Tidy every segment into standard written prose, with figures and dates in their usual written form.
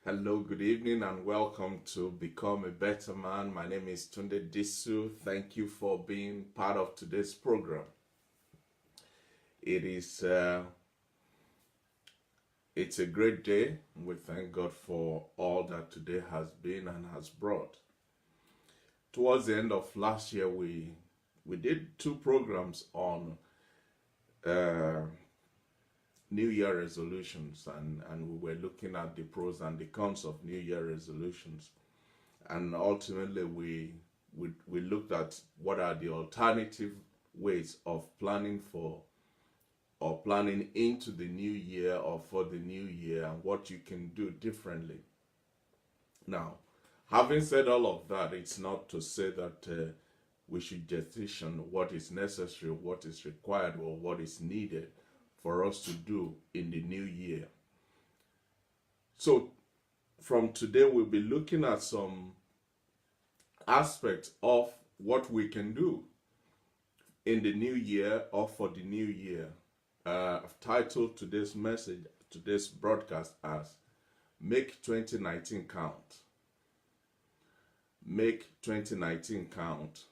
Hello, good evening, and welcome to Become a Better Man. My name is Tunde Disu. Thank you for being part of today's program. It is it's a great day. We thank God for all that today has been and has brought. Towards the end of last year, we did two programs on uh, New Year resolutions, and we were looking at the pros and the cons of New Year resolutions. And ultimately we looked at what are the alternative ways of planning for or planning into the new year or for the new year and what you can do differently. Now, having said all of that, it's not to say that we should decision what is necessary, what is required, or what is needed for us to do in the new year. So from today we'll be looking at some aspects of what we can do in the new year or for the new year. I've titled today's message, today's broadcast as Make 2019 Count. Make 2019 count.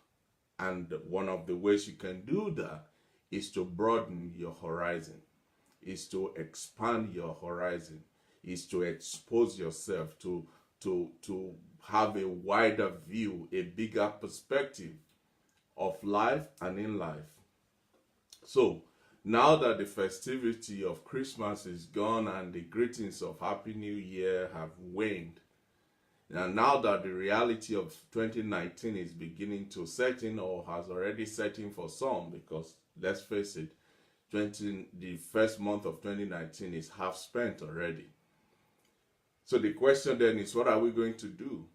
And one of the ways you can do that is to broaden your horizon, is to expand your horizon, is to expose yourself to have a wider view, a bigger perspective of life and in life. So now that the festivity of Christmas is gone and the greetings of Happy New Year have waned, and now that the reality of 2019 is beginning to set in or has already set in for some, because let's face it, the first month of 2019 is half spent already. So the question then is, what are we going to do?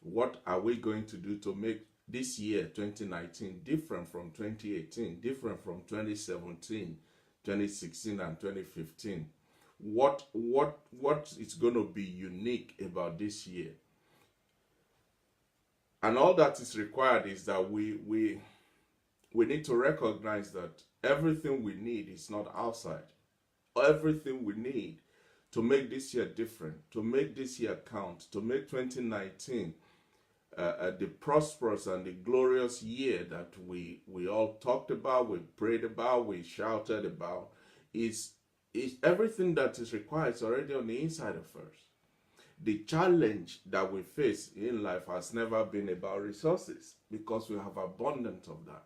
What are we going to do to make this year 2019 different from 2018, different from 2017, 2016 and 2015? What is going to be unique about this year? And all that is required is that we need to recognize that everything we need is not outside. Everything we need to make this year different, to make this year count, to make 2019 the prosperous and the glorious year that we all talked about, we prayed about, we shouted about, is everything that is required is already on the inside of us. The challenge that we face in life has never been about resources because we have abundance of that.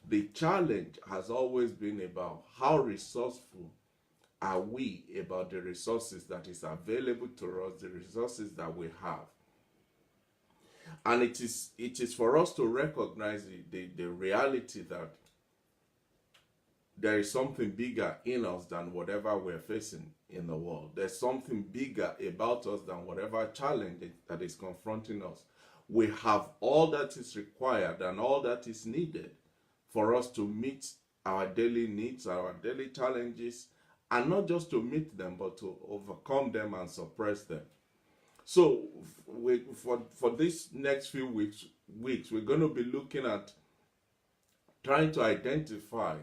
The challenge has always been about how resourceful are we about the resources that is available to us, the resources that we have. And it is for us to recognize the reality that there is something bigger in us than whatever we're facing in the world. There's something bigger about us than whatever challenge that is confronting us. We have all that is required and all that is needed for us to meet our daily needs, our daily challenges, and not just to meet them, but to overcome them and suppress them. So for this next few weeks, we're going to be looking at trying to identify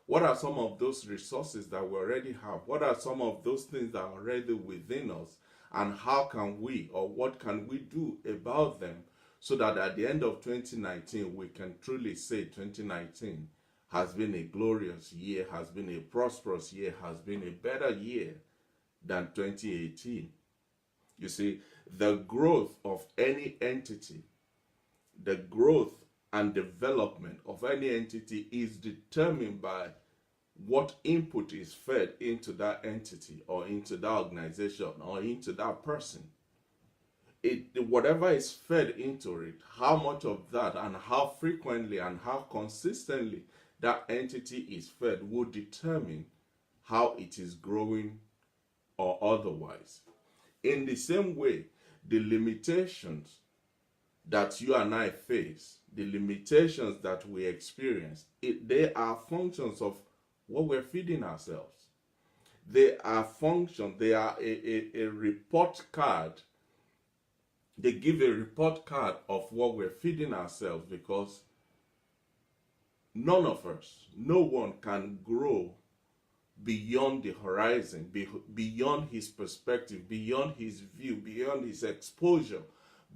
what are some of those resources that we already have, what are some of those things that are already within us, and how can we or what can we do about them so that at the end of 2019 we can truly say 2019 has been a glorious year, has been a prosperous year, has been a better year than 2018. You see, the growth of any entity, the growth and development of any entity is determined by what input is fed into that entity or into that organization or into that person. Whatever is fed into it, how much of that and how frequently and how consistently that entity is fed will determine how it is growing or otherwise. In the same way, the limitations that you and I face, the limitations that we experience, they are functions of what we're feeding ourselves. They are functions, they are a report card. They give a report card of what we're feeding ourselves, because none of us, no one can grow beyond the horizon, beyond his perspective, beyond his view, beyond his exposure,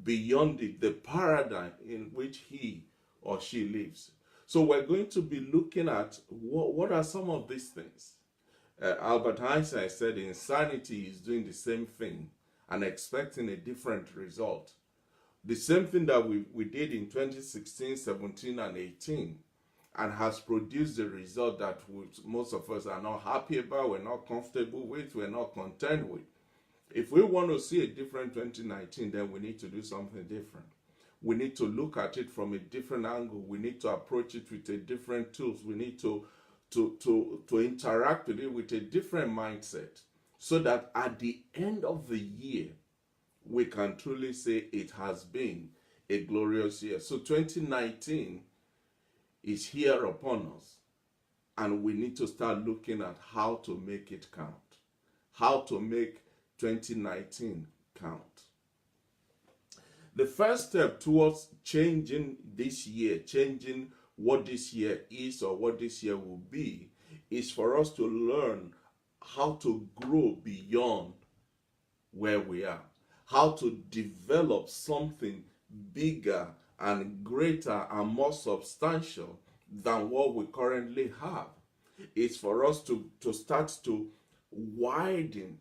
beyond the paradigm in which he or she lives. So we're going to be looking at what are some of these things. Albert Einstein said insanity is doing the same thing and expecting a different result. The same thing that we did in 2016, 17, and 18, and has produced the result that most of us are not happy about, we're not comfortable with, we're not content with. If we want to see a different 2019, then we need to do something different. We need to look at it from a different angle. We need to approach it with a different tools. We need to interact with it with a different mindset, so that at the end of the year, we can truly say it has been a glorious year. So 2019 is here upon us, and we need to start looking at how to make it count, how to make 2019 count. The first step towards changing this year, changing what this year is or what this year will be, is for us to learn how to grow beyond where we are, how to develop something bigger and greater and more substantial than what we currently have. It's for us to start to widen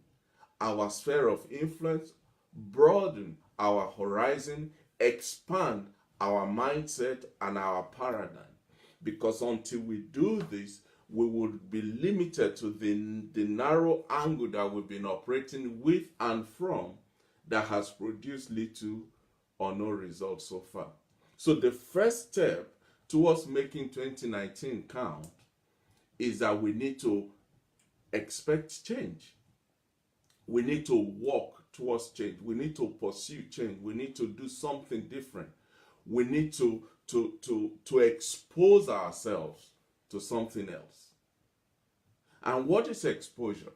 our sphere of influence, broaden our horizon, expand our mindset and our paradigm. Because until we do this, we would be limited to the narrow angle that we've been operating with and from, that has produced little or no results so far. So the first step towards making 2019 count is that we need to expect change. We need to walk towards change. We need to pursue change. We need to do something different. We need to expose ourselves to something else. And what is exposure?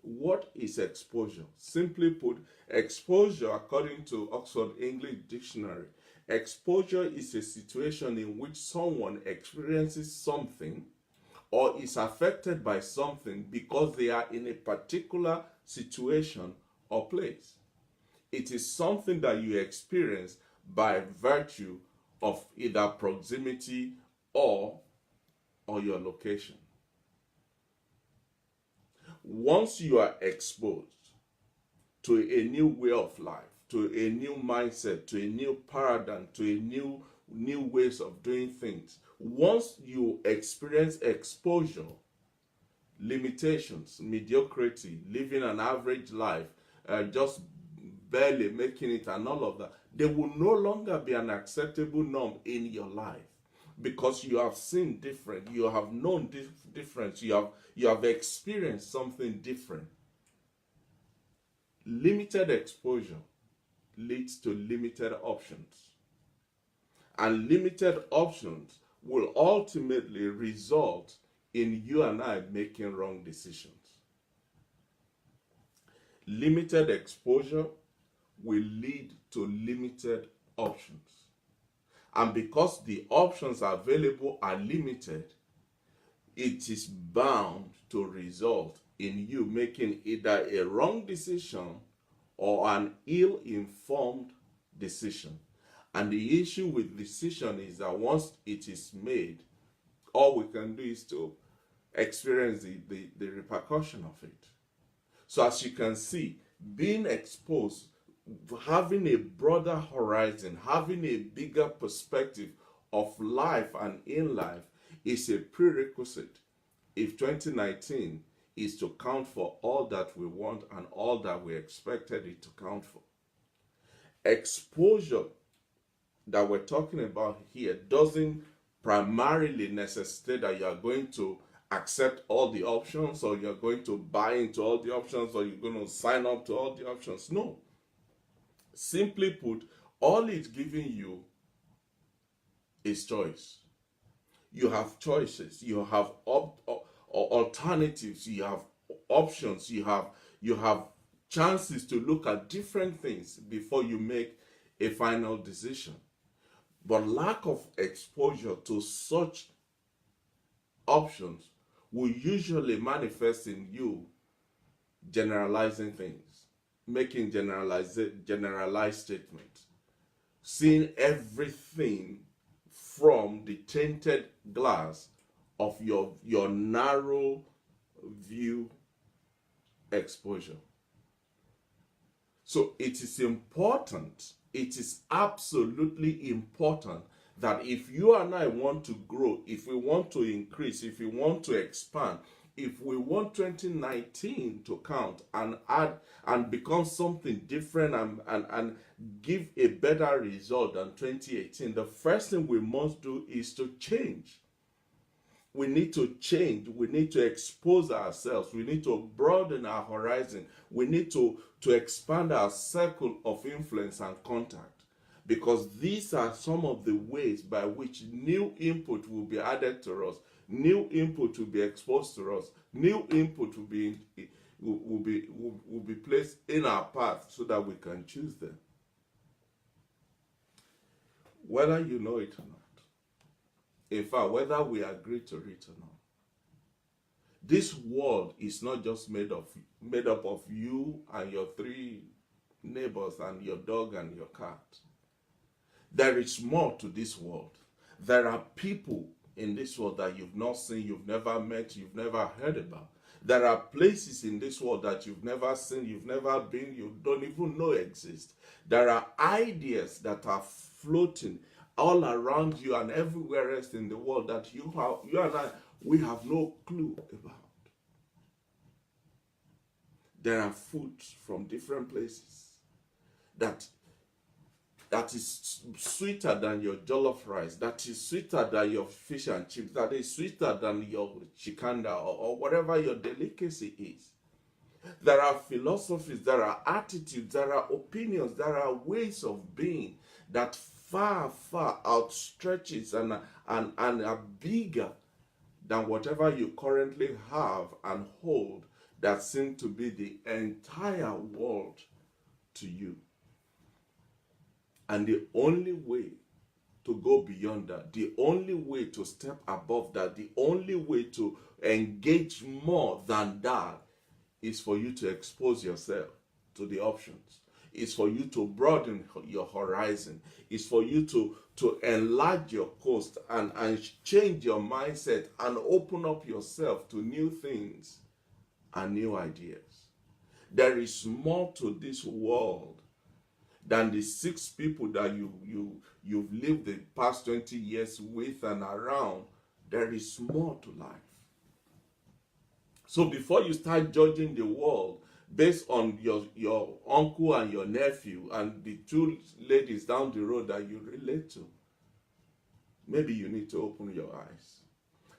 What is exposure? Simply put, exposure, according to Oxford English Dictionary, exposure is a situation in which someone experiences something or is affected by something because they are in a particular situation or place. It is something that you experience by virtue of either proximity or your location. Once you are exposed to a new way of life, to a new mindset, to a new paradigm, to a new ways of doing things, once you experience exposure, limitations, mediocrity, living an average life, just barely making it and all of that, they will no longer be an acceptable norm in your life, because you have seen different, you have known difference, you have experienced something different. Limited exposure leads to limited options, and limited options will ultimately result in you and I making wrong decisions. Limited exposure will lead to limited options. And because the options available are limited, it is bound to result in you making either a wrong decision or an ill-informed decision. And the issue with decision is that once it is made, all we can do is to experience the repercussion of it. So as you can see, being exposed, having a broader horizon, having a bigger perspective of life and in life is a prerequisite if 2019 is to count for all that we want and all that we expected it to count for. Exposure that we're talking about here doesn't primarily necessitate that you are going to accept all the options, or you're going to buy into all the options, or you're going to sign up to all the options. No. Simply put, all it's giving you is choice. You have choices, you have alternatives, you have options, you have chances to look at different things before you make a final decision. But lack of exposure to such options will usually manifest in you generalizing things, making generalized statements, seeing everything from the tainted glass of your narrow view exposure. So it is important, it is absolutely important that if you and I want to grow, if we want to increase, if we want to expand, if we want 2019 to count and add and become something different and give a better result than 2018, the first thing we must do is to change. We need to change. We need to expose ourselves. We need to broaden our horizon. We need to expand our circle of influence and contact, because these are some of the ways by which new input will be added to us, new input will be exposed to us, new input will be placed in our path so that we can choose them, whether you know it or not. In fact, whether we agree to it or not. This world is not just made up of you and your 3 neighbors and your dog and your cat. There is more to this world. There are people in this world that you've not seen, you've never met, you've never heard about. There are places in this world that you've never seen, you've never been, you don't even know exist. There are ideas that are floating all around you and everywhere else in the world that you and I, we have no clue about. There are foods from different places that is sweeter than your jollof rice, that is sweeter than your fish and chips, that is sweeter than your chikanda or whatever your delicacy is. There are philosophies, there are attitudes, there are opinions, there are ways of being that far outstretches and are bigger than whatever you currently have and hold, that seem to be the entire world to you. And the only way to go beyond that, the only way to step above that, the only way to engage more than that is for you to expose yourself to the options. It's for you to broaden your horizon. It's for you to enlarge your coast and change your mindset and open up yourself to new things and new ideas. There is more to this world than the 6 people that you've lived the past 20 years with and around. There is more to life. So before you start judging the world based on your uncle and your nephew and the 2 ladies down the road that you relate to, maybe you need to open your eyes.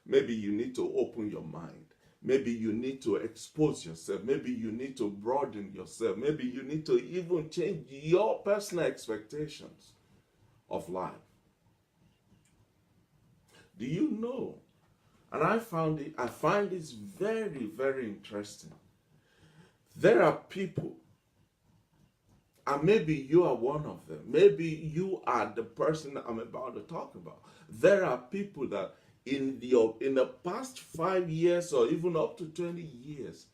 Maybe you need to open your mind. Maybe you need to expose yourself. Maybe you need to broaden yourself. Maybe you need to even change your personal expectations of life. Do you know? And I find this very, very interesting. There are people, and maybe you are one of them. Maybe you are the person I'm about to talk about. There are people that in the past 5 years or even up to 20 years,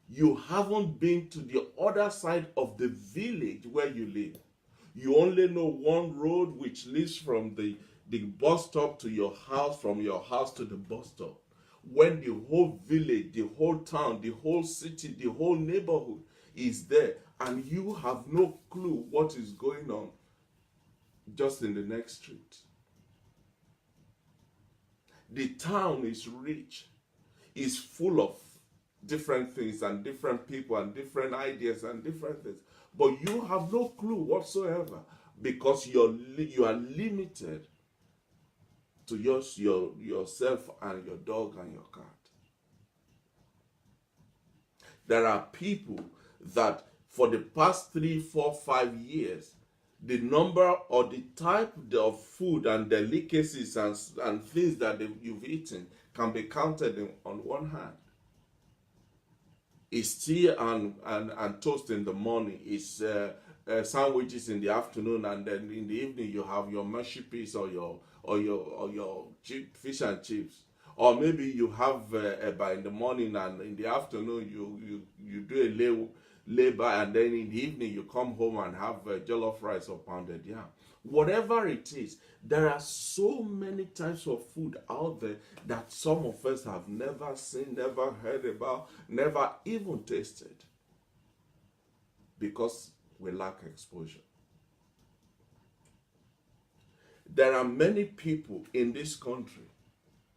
you haven't been to the other side of the village where you live. You only know one road which leads from the bus stop to your house, from your house to the bus stop. When the whole village, the whole town, the whole city, the whole neighborhood is there, and you have no clue what is going on just in the next street. The town is rich, is full of different things and different people and different ideas and different things, but you have no clue whatsoever because you are limited to just yourself and your dog and your cat. There are people that for the past 3, 4, 5 years, the number or the type of food and delicacies and things that you've eaten can be counted on one hand. It's tea and toast in the morning. It's sandwiches in the afternoon, and then in the evening you have your mushy peas or your fish and chips. Or maybe you have by in the morning, and in the afternoon you do a labor, and then in the evening you come home and have jollof rice or pounded yam. Whatever it is, there are so many types of food out there that some of us have never seen, never heard about, never even tasted, because we lack exposure. There are many people in this country,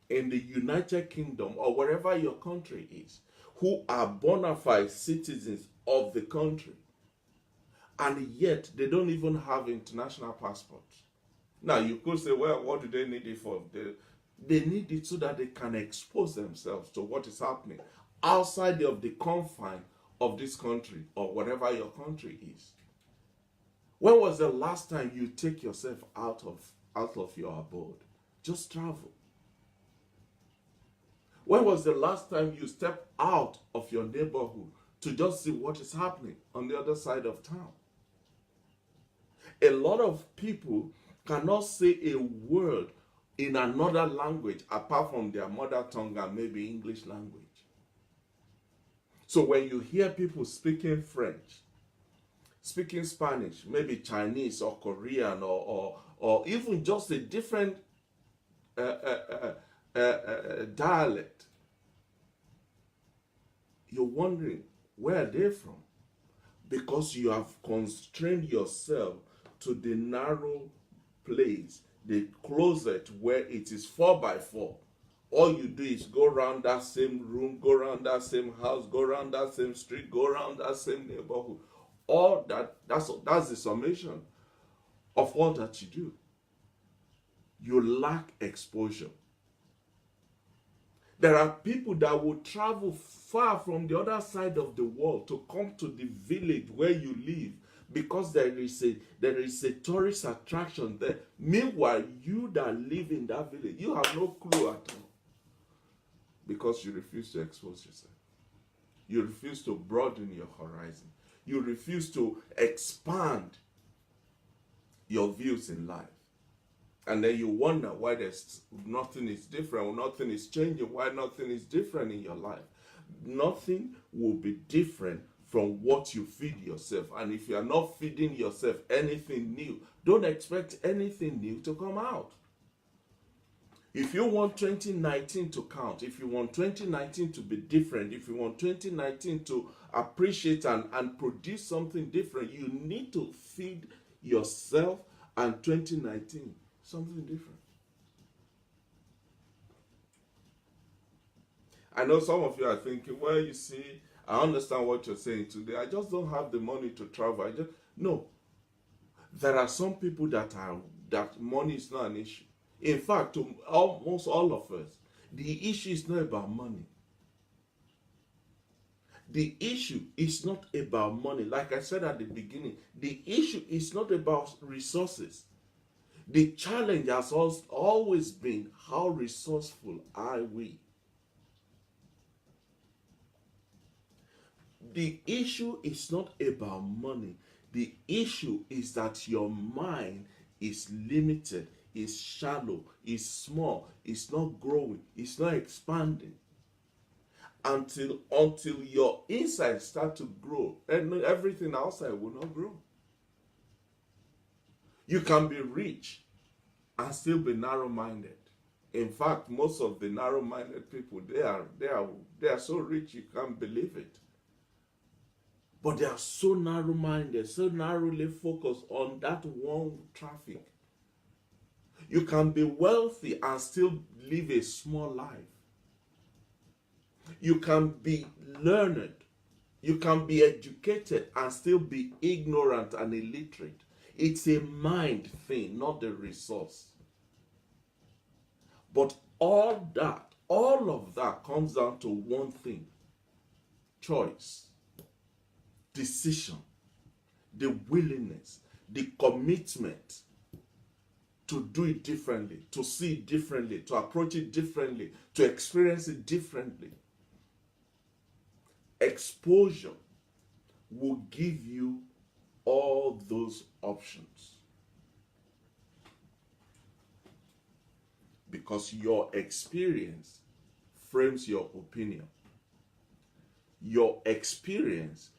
in the United Kingdom, or wherever your country is, who are bona fide citizens of the country, and yet they don't even have international passports. Now, you could say, well, what do they need it for? They need it so that they can expose themselves to what is happening outside of the confine of this country, or whatever your country is. When was the last time you take yourself out of your abode? Just travel. When was the last time you stepped out of your neighborhood to just see what is happening on the other side of town? A lot of people cannot say a word in another language apart from their mother tongue and maybe English language. So when you hear people speaking French, speaking Spanish, maybe Chinese or Korean, or even just a different dialect, you're wondering, where are they from? Because you have constrained yourself to the narrow place, the closet where it is 4x4. All you do is go around that same room, go around that same house, go around that same street, go around that same neighborhood. All that's the summation of all that you do. You lack exposure. There are people that will travel far from the other side of the world to come to the village where you live, because there is a tourist attraction there. Meanwhile, you that live in that village, you have no clue at all, because you refuse to expose yourself. You refuse to broaden your horizon. You refuse to expand your views in life. And then you wonder why there's nothing is different, or nothing is changing, why nothing is different in your life. Nothing will be different from what you feed yourself. And if you are not feeding yourself anything new, don't expect anything new to come out. If you want 2019 to count, if you want 2019 to be different, if you want 2019 to appreciate and produce something different, you need to feed yourself and 2019 something different. I know some of you are thinking, well, you see, I understand what you're saying today. I just don't have the money to travel. No. There are some people that money is not an issue. In fact, to almost all of us, the issue is not about money. The issue is not about money. Like I said at the beginning, the issue is not about resources. The challenge has always been, how resourceful are we? The issue is not about money. The issue is that your mind is limited, is shallow, is small, is not growing, is not expanding. Until your inside start to grow, and everything outside will not grow. You can be rich and still be narrow-minded. In fact, most of the narrow-minded people, they are so rich you can't believe it. But they are so narrow-minded, so narrowly focused on that one traffic. You can be wealthy and still live a small life. You can be learned. You can be educated and still be ignorant and illiterate. It's a mind thing, not the resource. But all of that comes down to one thing: choice, decision, the willingness, the commitment to do it differently, to see it differently, to approach it differently, to experience it differently. Exposure will give you all those options, because your experience frames your opinion. Your experience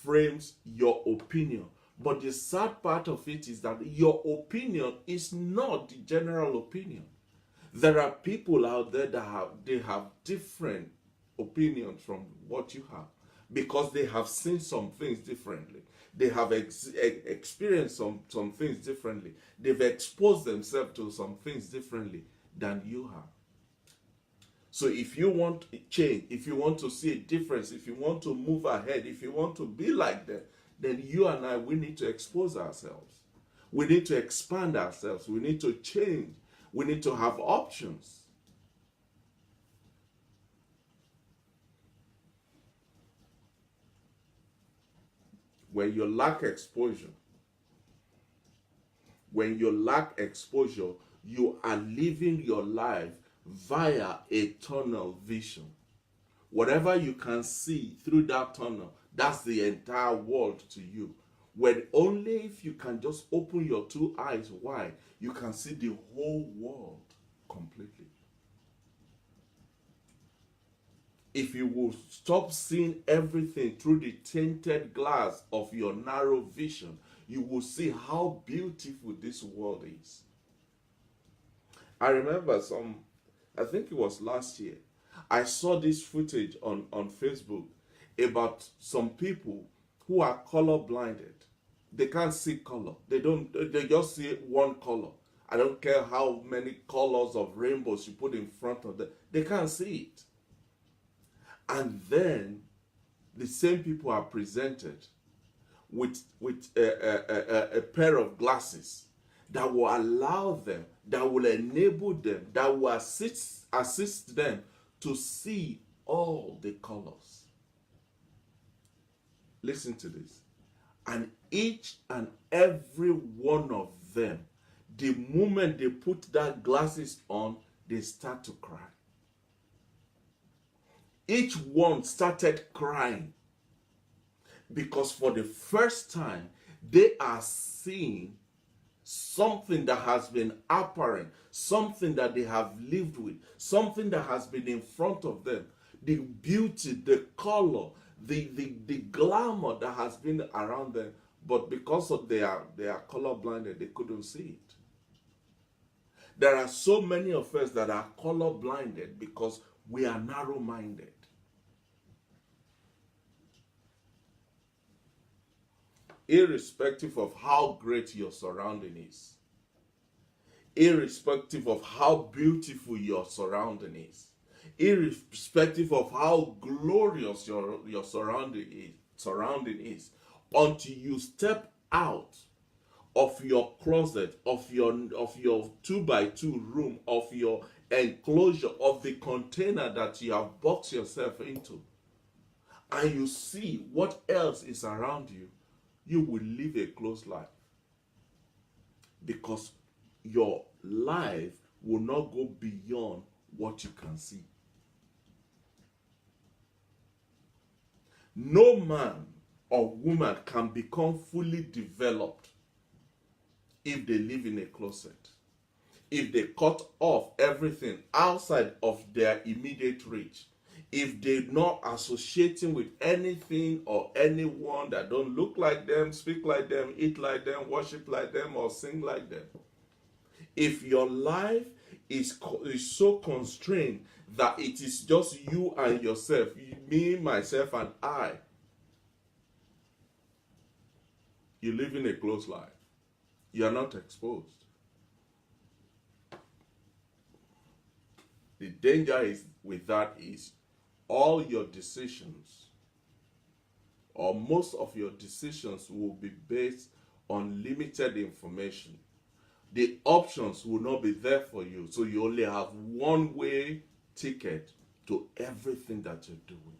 frames your opinion. But the sad part of it is that your opinion is not the general opinion. There are people out there that have different opinions from what you have, because they have seen some things differently. They have experienced some things differently. They've exposed themselves to some things differently than you have. So if you want to change, if you want to see a difference, if you want to move ahead, if you want to be like them, then you and I, we need to expose ourselves. We need to expand ourselves. We need to change. We need to have options. When you lack exposure, you are living your life via a tunnel vision. Whatever you can see through that tunnel, that's the entire world to you. When only if you can just open your two eyes wide, you can see the whole world completely. If you will stop seeing everything through the tinted glass of your narrow vision, you will see how beautiful this world is. I remember I think it was last year, I saw this footage on Facebook about some people who are color blinded. They can't see color. They just see one color. I don't care how many colors of rainbows you put in front of them. They can't see it. And then the same people are presented with a pair of glasses that will allow them, that will enable them, that will assist them to see all the colors. Listen to this. And each and every one of them, the moment they put that glasses on, they start to cry. Each one started crying because for the first time, they are seeing something that has been apparent, something that they have lived with, something that has been in front of them. The beauty, the color, the glamour that has been around them, but because of they are color blinded, they couldn't see it. There are so many of us that are color blinded because we are narrow minded. Irrespective of how great your surrounding is, irrespective of how beautiful your surrounding is, irrespective of how glorious your surrounding is, until you step out of your closet, of your 2x2 room, of your enclosure, of the container that you have boxed yourself into, and you see what else is around you, you will live a close life. Because your life will not go beyond what you can see. No man or woman can become fully developed if they live in a closet. If they cut off everything outside of their immediate reach, if they're not associating with anything or anyone that don't look like them, speak like them, eat like them, worship like them, or sing like them. If your life is so constrained that it is just you and yourself, me, myself, and I, you live in a closed life. You are not exposed. The danger is with that is all your decisions, or most of your decisions, will be based on limited information. The options will not be there for you, so you only have one-way ticket to everything that you're doing.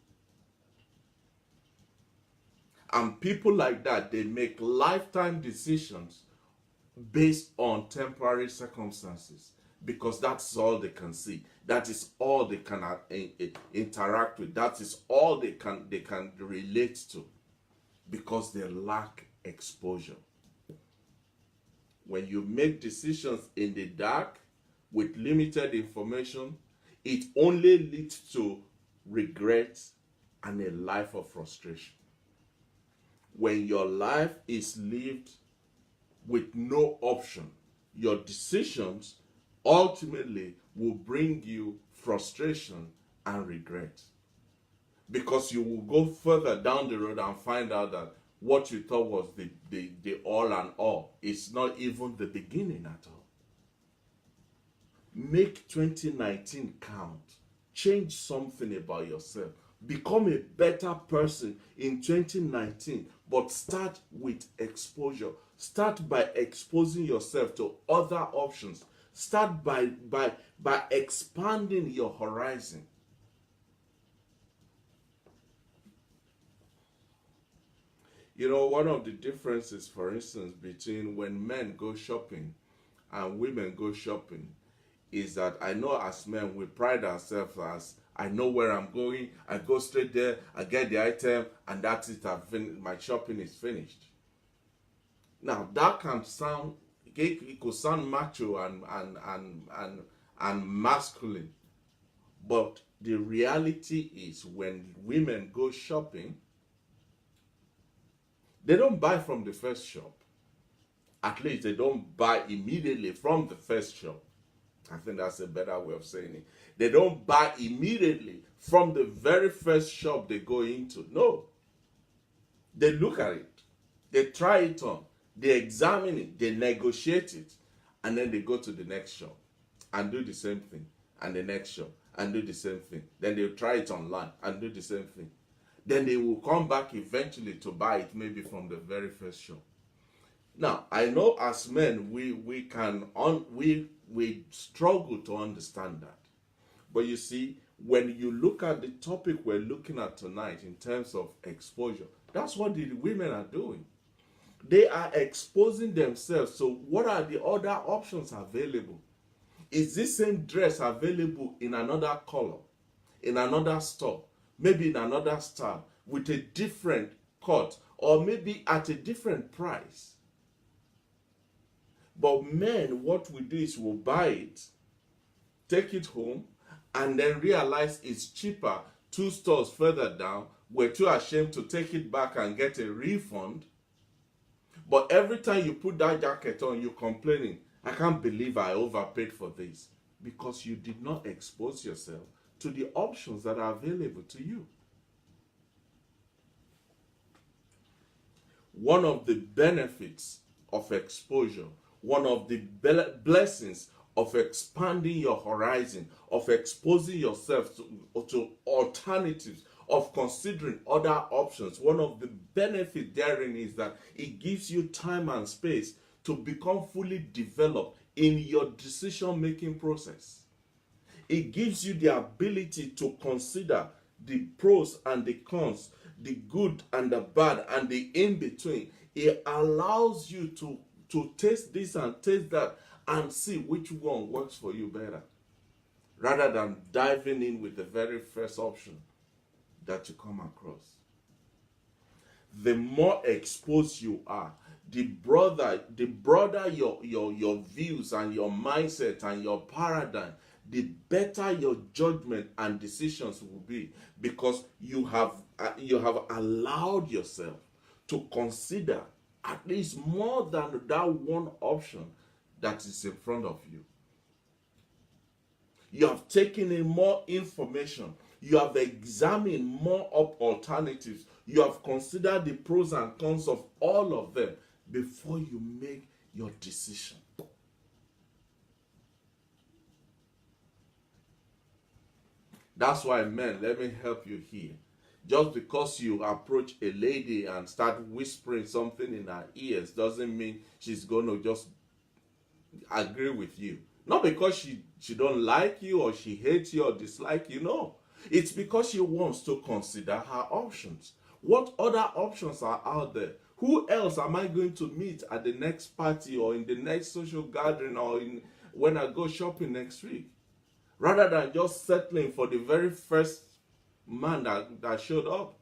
And people like that, they make lifetime decisions based on temporary circumstances, because that's all they can see. That is all they can interact with. That is all they can relate to, because they lack exposure. When you make decisions in the dark with limited information, it only leads to regret and a life of frustration. When your life is lived with no option, your decisions ultimately will bring you frustration and regret, because you will go further down the road and find out that what you thought was the all and all is not even the beginning at all. Make 2019 count. Change something about yourself. Become a better person in 2019, but start with exposure. Start by exposing yourself to other options. Start by expanding your horizon. You know, one of the differences, for instance, between when men go shopping and women go shopping is that I know as men we pride ourselves as, I know where I'm going, I go straight there, I get the item, and that's it, my shopping is finished. Now that can sound, it could sound macho and masculine, but the reality is when women go shopping, they don't buy from the first shop. At least they don't buy immediately from the first shop. I think that's a better way of saying it. They don't buy immediately from the very first shop they go into. No. They look at it. They try it on. They examine it. They negotiate it. And then they go to the next shop and do the same thing. And the next shop and do the same thing. Then they'll try it online and do the same thing. Then they will come back eventually to buy it maybe from the very first shop. Now, I know as men, we struggle to understand that. But you see, when you look at the topic we're looking at tonight in terms of exposure, that's what the women are doing. They are exposing themselves. So what are the other options available? Is this same dress available in another color, in another store, maybe in another style, with a different cut, or maybe at a different price? But men, what we do is we'll buy it, take it home, and then realize it's cheaper 2 stores further down. We're too ashamed to take it back and get a refund. But every time you put that jacket on, you're complaining, I can't believe I overpaid for this. Because you did not expose yourself to the options that are available to you. One of the benefits of exposure, one of the blessings of expanding your horizon, of exposing yourself to alternatives, of considering other options, one of the benefits therein is that it gives you time and space to become fully developed in your decision-making process. It gives you the ability to consider the pros and the cons, the good and the bad, and the in-between. It allows you to taste this and taste that and see which one works for you better, rather than diving in with the very first option that you come across. The more exposed you are, the broader your views and your mindset and your paradigm, the better your judgment and decisions will be, because you have allowed yourself to consider at least more than that one option that is in front of you. You have taken in more information. You have examined more alternatives. You have considered the pros and cons of all of them before you make your decision. That's why, men, let me help you here. Just because you approach a lady and start whispering something in her ears doesn't mean she's going to just agree with you. Not because she don't like you or she hates you or dislike you, no. It's because she wants to consider her options. What other options are out there? Who else am I going to meet at the next party or in the next social gathering or when I go shopping next week? Rather than just settling for the very first man that showed up.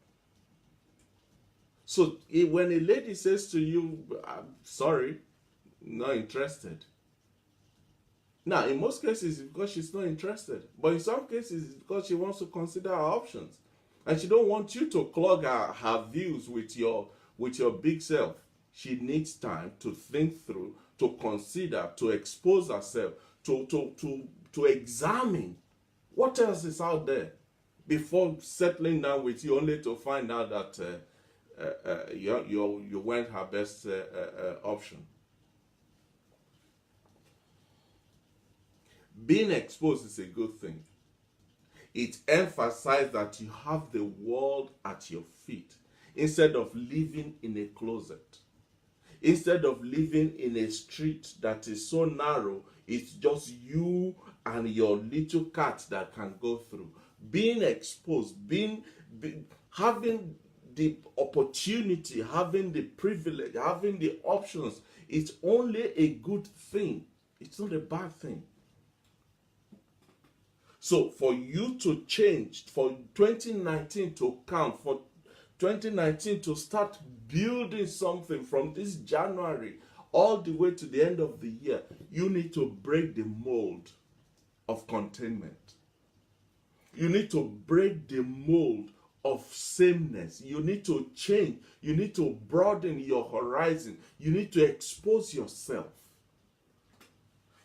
So when a lady says to you, I'm sorry, not interested, Now, in most cases, it's because she's not interested. But in some cases, it's because she wants to consider her options. And she don't want you to clog her views with your big self. She needs time to think through, to consider, to expose herself, to examine what else is out there before settling down with you, only to find out that you weren't her best option. Being exposed is a good thing. It emphasizes that you have the world at your feet instead of living in a closet. Instead of living in a street that is so narrow, it's just you and your little cat that can go through. Being exposed, having the opportunity, having the privilege, having the options, it's only a good thing. It's not a bad thing. So for you to change, for 2019 to count, for 2019 to start building something from this January all the way to the end of the year, you need to break the mold of containment. You need to break the mold of sameness. You need to change. You need to broaden your horizon. You need to expose yourself.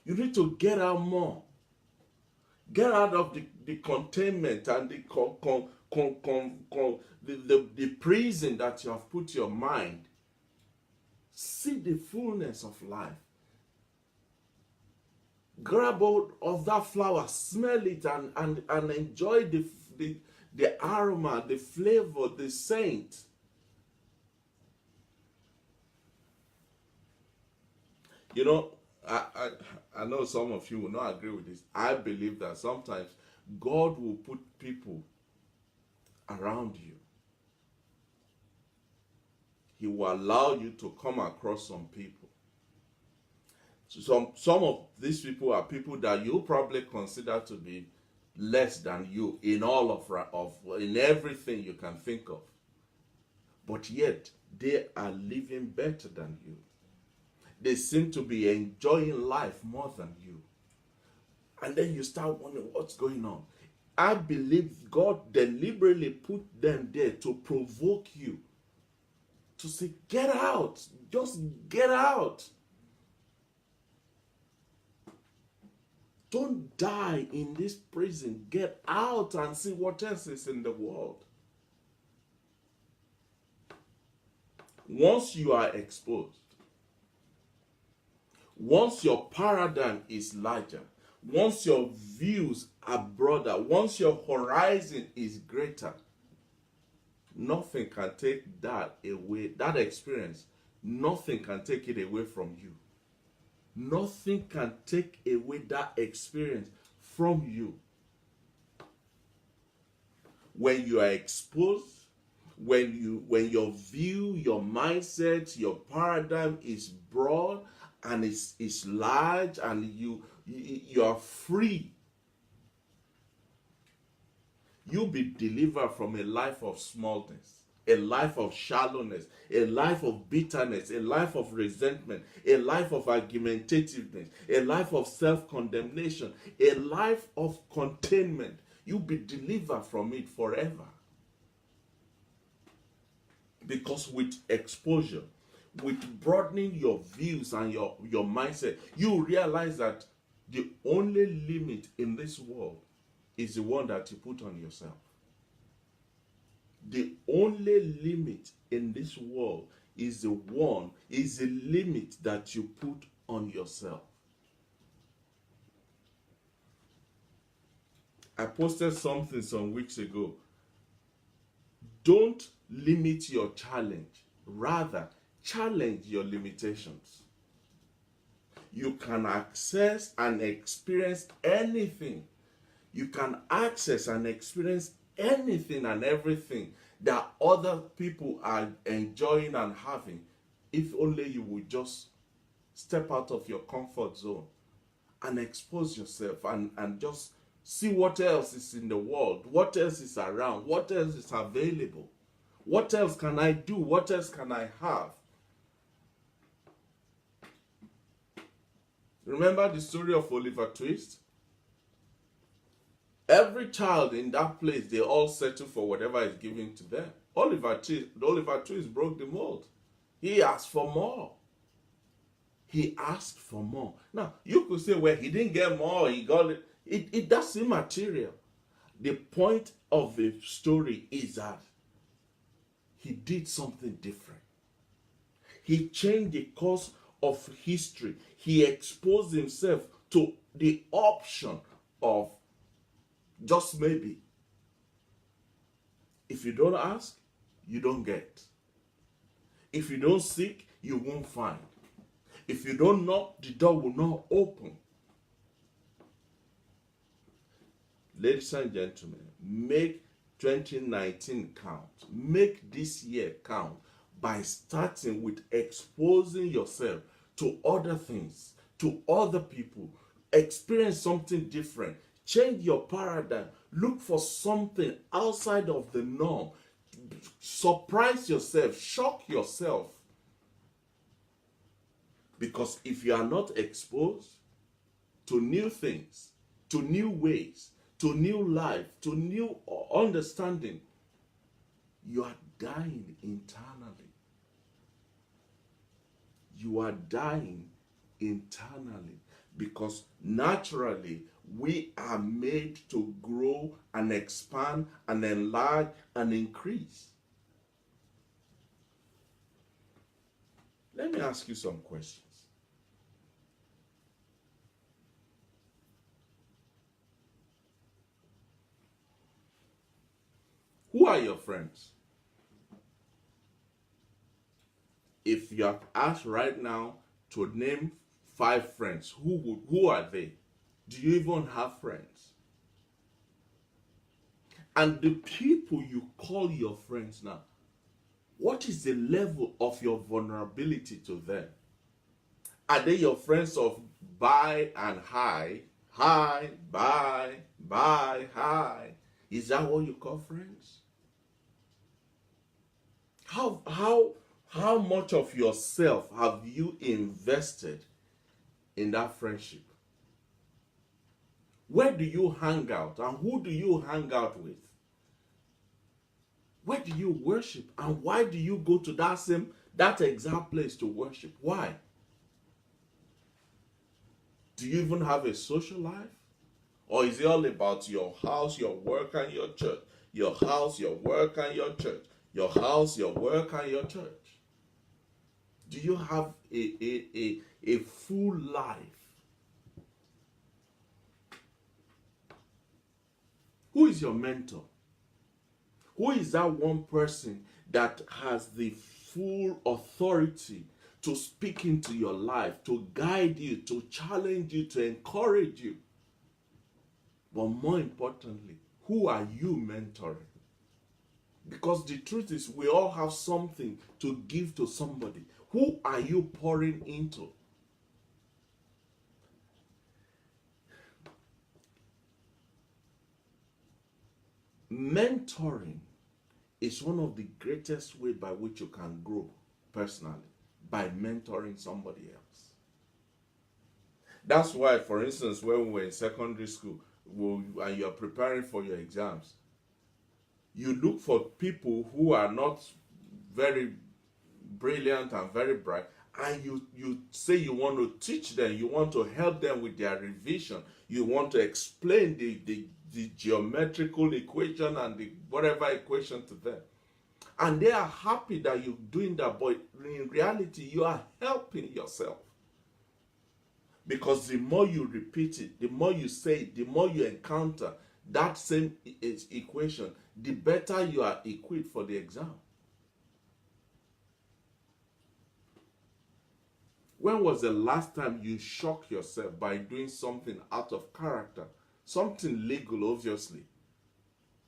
You need to get out more. Get out of the containment and the prison that you have put your mind. See the fullness of life. Grab hold of that flower, smell it, and enjoy the aroma, the flavor, the scent. You know, I know some of you will not agree with this. I believe that sometimes God will put people around you. He will allow you to come across some people. So some of these people are people that you probably consider to be less than you in in everything you can think of. But yet they are living better than you. They seem to be enjoying life more than you. And then you start wondering what's going on. I believe God deliberately put them there to provoke you. To say, get out. Just get out. Don't die in this prison. Get out and see what else is in the world. Once you are exposed, once your paradigm is larger, once your views are broader, once your horizon is greater, nothing can take that away, that experience, nothing can take it away from you. Nothing can take away that experience from you. When you are exposed, when your view, your mindset, your paradigm is broad and is large, and you are free, you'll be delivered from a life of smallness, a life of shallowness, a life of bitterness, a life of resentment, a life of argumentativeness, a life of self-condemnation, a life of containment. You'll be delivered from it forever. Because with exposure, with broadening your views and your mindset, you realize that the only limit in this world is the one that you put on yourself. The only limit in this world is the limit that you put on yourself. I posted something some weeks ago. Don't limit your challenge. Rather, challenge your limitations. You can access and experience anything. You can access and experience anything and everything that other people are enjoying and having, if only you would just step out of your comfort zone and expose yourself and just see what else is in the world, what else is around, what else is available, what else can I do, what else can I have. Remember the story of Oliver Twist? Every child in that place, they all settle for whatever is given to them. Oliver Twist broke the mold. He asked for more. He asked for more. Now, you could say, well, he didn't get more, he got it. That's immaterial. The point of the story is that he did something different. He changed the course of history. He exposed himself to the option of just maybe. If you don't ask, you don't get. If you don't seek, you won't find. If you don't knock, the door will not open. Ladies and gentlemen, make 2019 count. Make this year count by starting with exposing yourself to other things, to other people. Experience something different. Change your paradigm. Look for something outside of the norm. Surprise yourself. Shock yourself. Because if you are not exposed to new things, to new ways, to new life, to new understanding, you are dying internally. You are dying internally because naturally we are made to grow and expand and enlarge and increase. Let me ask you some questions. Who are your friends? If you are asked right now to name 5 friends, who are they? Do you even have friends? And the people you call your friends now, what is the level of your vulnerability to them? Are they your friends of bye and hi? Hi, bye, hi. Is that what you call friends? How much of yourself have you invested in that friendship? Where do you hang out and who do you hang out with? Where do you worship and why do you go to that exact place to worship? Why? Do you even have a social life? Or is it all about your house, your work, and your church? Your house, your work, and your church. Your house, your work, and your church. Do you have a full life? Who is your mentor? Who is that one person that has the full authority to speak into your life, to guide you, to challenge you, to encourage you? But more importantly, who are you mentoring? Because the truth is, we all have something to give to somebody. Who are you pouring into? Mentoring is one of the greatest ways by which you can grow personally, by mentoring somebody else. That's why, for instance, when we were in secondary school and you are preparing for your exams, you look for people who are not very brilliant and very bright, and you say you want to teach them, you want to help them with their revision, you want to explain the geometrical equation and the whatever equation to them. And they are happy that you're doing that, but in reality, you are helping yourself. Because the more you repeat it, the more you say it, the more you encounter that same equation, the better you are equipped for the exam. When was the last time you shocked yourself by doing something out of character? Something legal, obviously,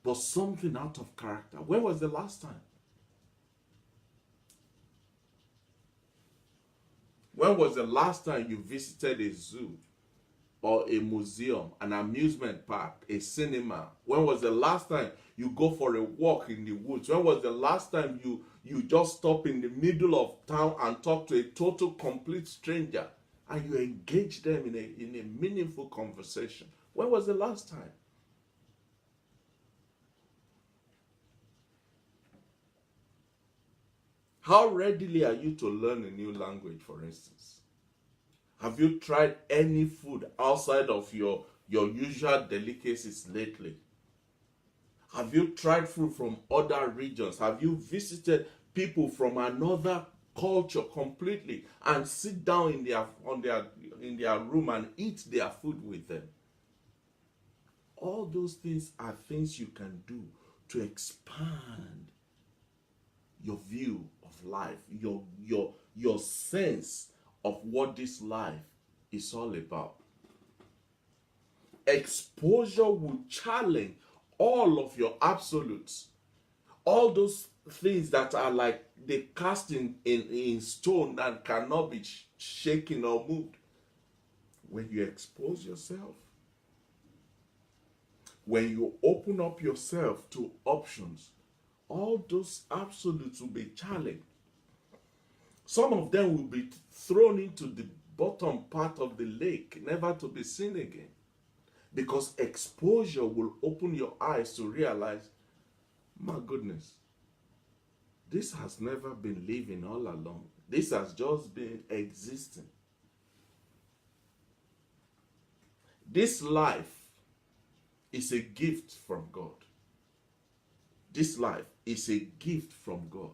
but something out of character. When was the last time? When was the last time you visited a zoo or a museum, an amusement park, a cinema? When was the last time you go for a walk in the woods? When was the last time you just stop in the middle of town and talk to a total complete stranger? and you engage them in a meaningful conversation. When was the last time? How readily are you to learn a new language, for instance? Have you tried any food outside of your usual delicacies lately? Have you tried food from other regions? Have you visited people from another culture completely and sit down in their room and eat their food with them? All those things are things you can do to expand your view of life, your sense of what this life is all about. Exposure will challenge all of your absolutes, all those things that are like they cast in stone and cannot be shaken or moved. When you expose yourself, when you open up yourself to options, all those absolutes will be challenged. Some of them will be thrown into the bottom part of the lake, never to be seen again. Because exposure will open your eyes to realize, my goodness, this has never been living all along. This has just been existing. This life is a gift from God. This life is a gift from God.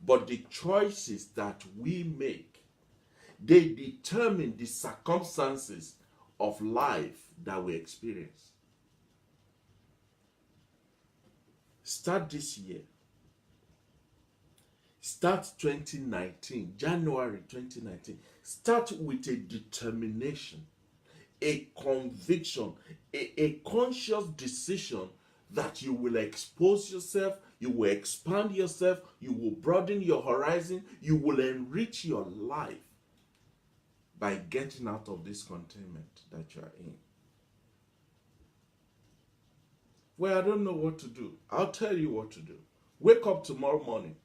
But the choices that we make, they determine the circumstances of life that we experience. Start this year. Start 2019, January 2019. Start with a determination, a conviction, a conscious decision that you will expose yourself, you will expand yourself, you will broaden your horizon, you will enrich your life by getting out of this containment that you are in. Well, I don't know what to do. I'll tell you what to do. Wake up tomorrow morning.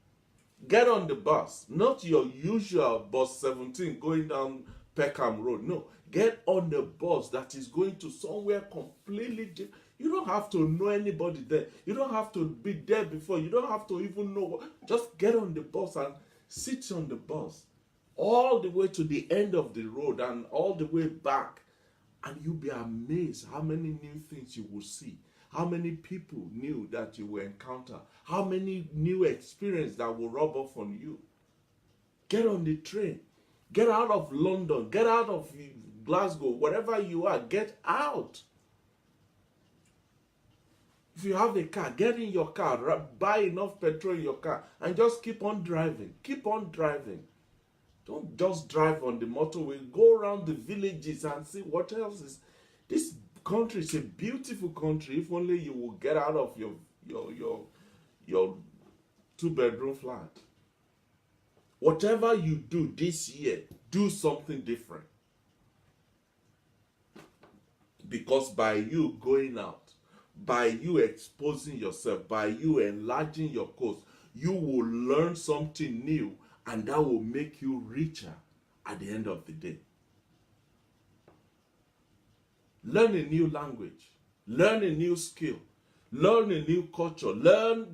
Get on the bus. Not your usual bus 17 going down Peckham Road. No. Get on the bus that is going to somewhere completely different. You don't have to know anybody there. You don't have to be there before. You don't have to even know. Just get on the bus and sit on the bus all the way to the end of the road and all the way back. And you'll be amazed how many new things you will see. How many people new that you will encounter. How many new experiences that will rub off on you. Get on the train. Get out of London. Get out of Glasgow. Wherever you are, get out. If you have a car, get in your car. Buy enough petrol in your car. And just keep on driving. Keep on driving. Don't just drive on the motorway. Go around the villages and see what else is. This country is a beautiful country. If only you will get out of your 2-bedroom flat. Whatever you do this year, do something different. Because by you going out, by you exposing yourself, by you enlarging your course, you will learn something new, and that will make you richer at the end of the day. Learn a new language. Learn a new skill. Learn a new culture.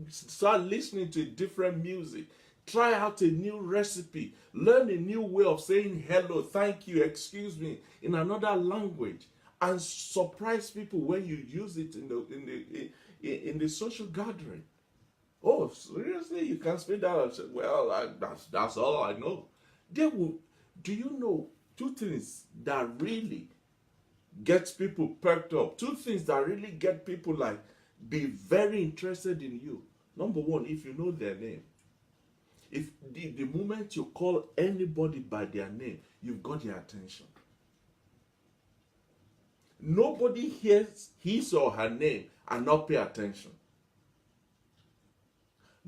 Start listening to different music. Try out a new recipe. Learn a new way of saying hello, thank you, excuse me in another language. And surprise people when you use it in the social gathering. Oh, seriously? You can speak that? And say, well, that's all I know. Do you know two things that really gets people perked up? Two things that really get people like be very interested in you. Number one, if you know their name. If the moment you call anybody by their name, you've got their attention. Nobody hears his or her name and not pay attention.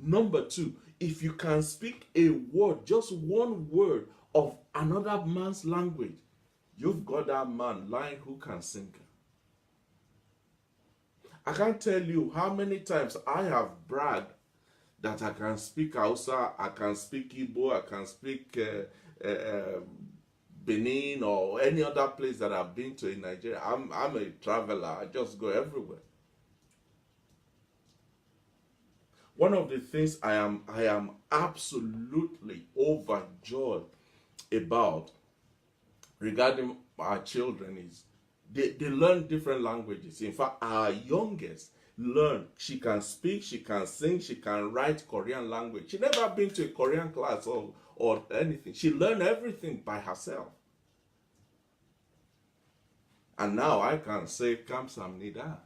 Number two, if you can speak a word, just one word of another man's language, you've got that man lying hook and sinker. I can't tell you how many times I have bragged that I can speak Hausa, I can speak Igbo, I can speak Benin or any other place that I've been to in Nigeria. I'm a traveler. I just go everywhere. One of the things I am absolutely overjoyed about regarding our children is they learn different languages. In fact, our youngest learn. She can speak, she can sing, she can write Korean language. She never been to a Korean class or anything. She learned everything by herself. And now I can say Kamsamnida.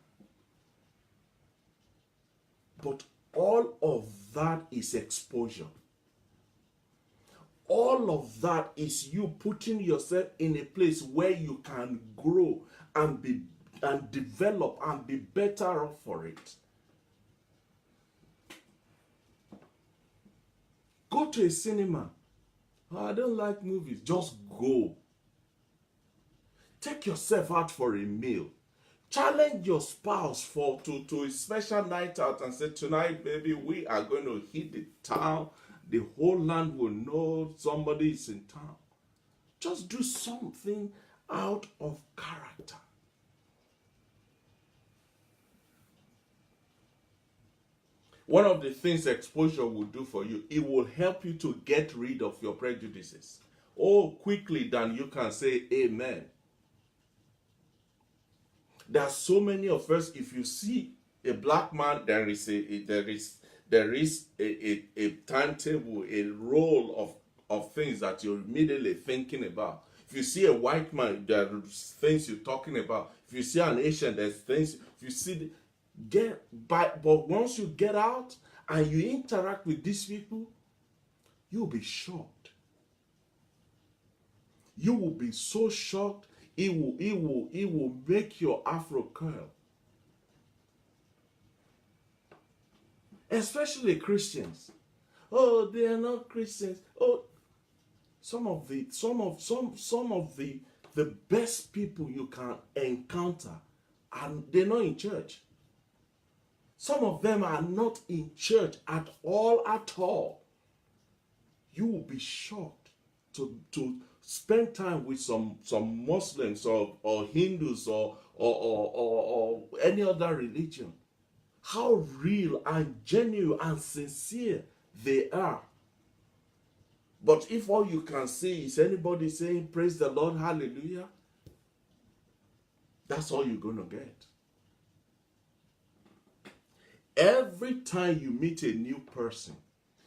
But all of that is exposure. All of that is you putting yourself in a place where you can grow and develop and be better off for it. Go to a cinema. Oh, I don't like movies. Just go. Take yourself out for a meal. Challenge your spouse to a special night out and say, tonight, baby, we are going to hit the town. The whole land will know somebody is in town. Just do something out of character. One of the things exposure will do for you, it will help you to get rid of your prejudices. Oh, quickly than you can say amen. There are so many of us, if you see a black man, there is a timetable, a roll of things that you're immediately thinking about. If you see a white man, there are things you're talking about. If you see an Asian, there's things. If you see but once you get out and you interact with these people, you'll be shocked. You will be so shocked. It will make your afro curl. Especially Christians. Oh, they are not Christians. Oh, some of the best people you can encounter, and they're not in church. Some of them are not in church at all. You will be shocked to spend time with some Muslims or Hindus or any other religion. How real and genuine and sincere they are. But if all you can see is anybody saying praise the Lord, hallelujah, that's all you're going to get. Every time you meet a new person,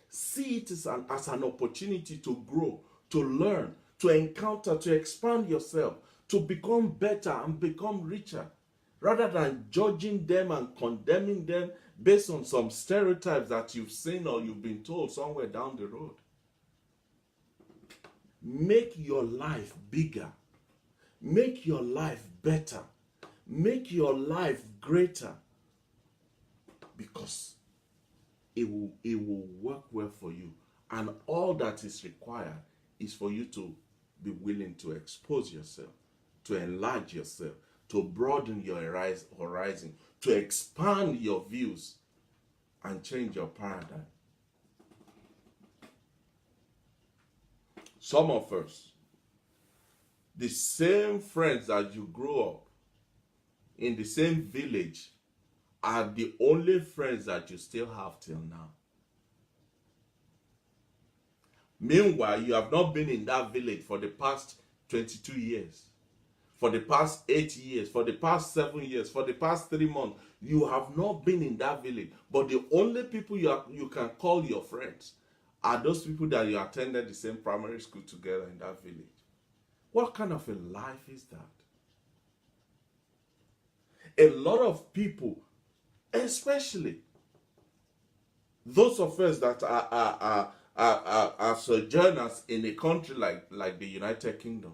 see it as an opportunity to grow, to learn, to encounter, to expand yourself, to become better and become richer, rather than judging them and condemning them based on some stereotypes that you've seen or you've been told somewhere down the road. Make your life bigger. Make your life better. Make your life greater. Because it will work well for you. And all that is required is for you to be willing to expose yourself, to enlarge yourself, to broaden your horizon, to expand your views and change your paradigm. Some of us, the same friends that you grew up in the same village are the only friends that you still have till now. Meanwhile, you have not been in that village for the past 22 years, for the past 8 years, for the past 7 years, for the past 3 months. You have not been in that village. But the only people you can call your friends are those people that you attended the same primary school together in that village. What kind of a life is that? A lot of people, especially those of us that are sojourners in a country like the United Kingdom,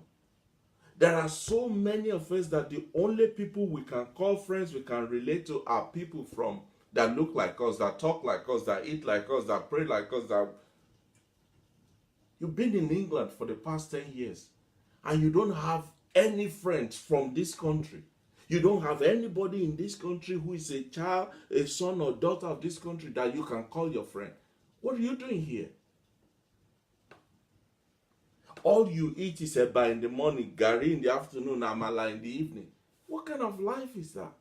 there are so many of us that the only people we can call friends, we can relate to, are people that look like us, that talk like us, that eat like us, that pray like us. That you've been in England for the past 10 years and you don't have any friends from this country. You don't have anybody in this country who is a child, a son or daughter of this country that you can call your friend. What are you doing here? all you eat is eba in the morning, gari in the afternoon, amala in the evening. What kind of life is that?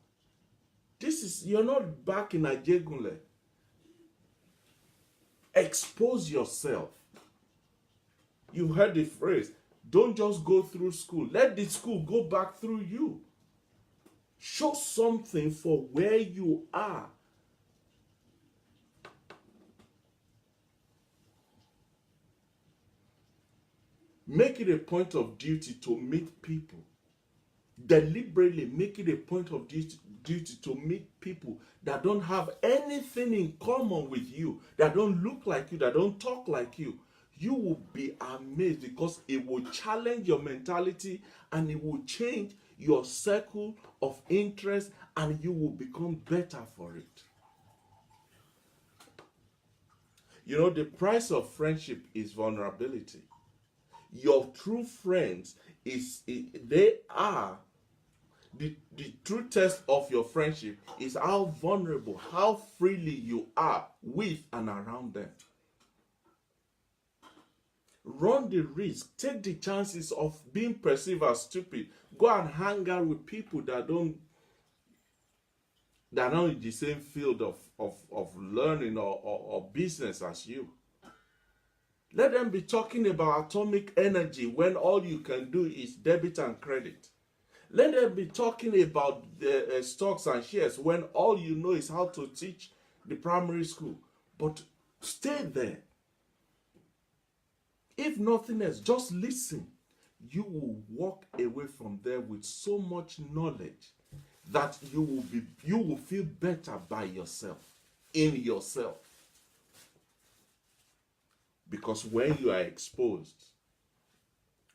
You're not back in Ajegunle. Expose yourself. You heard the phrase, don't just go through school. Let the school go back through you. Show something for where you are. Make it a point of duty to meet people. Deliberately make it a point of duty to meet people that don't have anything in common with you, that don't look like you, that don't talk like you. You will be amazed because it will challenge your mentality and it will change your circle of interest and you will become better for it. You know, the price of friendship is vulnerability. Your true friends they are the true test of your friendship is how vulnerable, how freely you are with and around them. Run the risk, take the chances of being perceived as stupid. Go and hang out with people that are not in the same field of learning or business as you. Let them be talking about atomic energy when all you can do is debit and credit. Let them be talking about the stocks and shares when all you know is how to teach the primary school. But stay there. If nothing else, just listen. You will walk away from there with so much knowledge that you will feel better by yourself, in yourself. Because when you are exposed,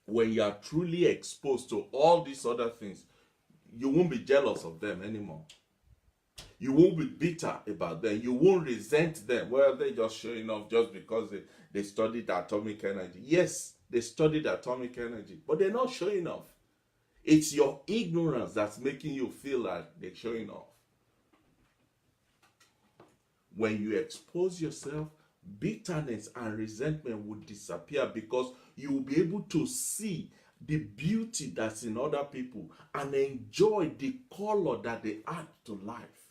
when you are truly exposed to all these other things, you won't be jealous of them anymore. You won't be bitter about them. You won't resent them. Well, they're just showing off just because they studied atomic energy. Yes, they studied atomic energy, but they're not showing off. It's your ignorance that's making you feel like they're showing off. When you expose yourself, bitterness and resentment will disappear because you will be able to see the beauty that's in other people and enjoy the color that they add to life.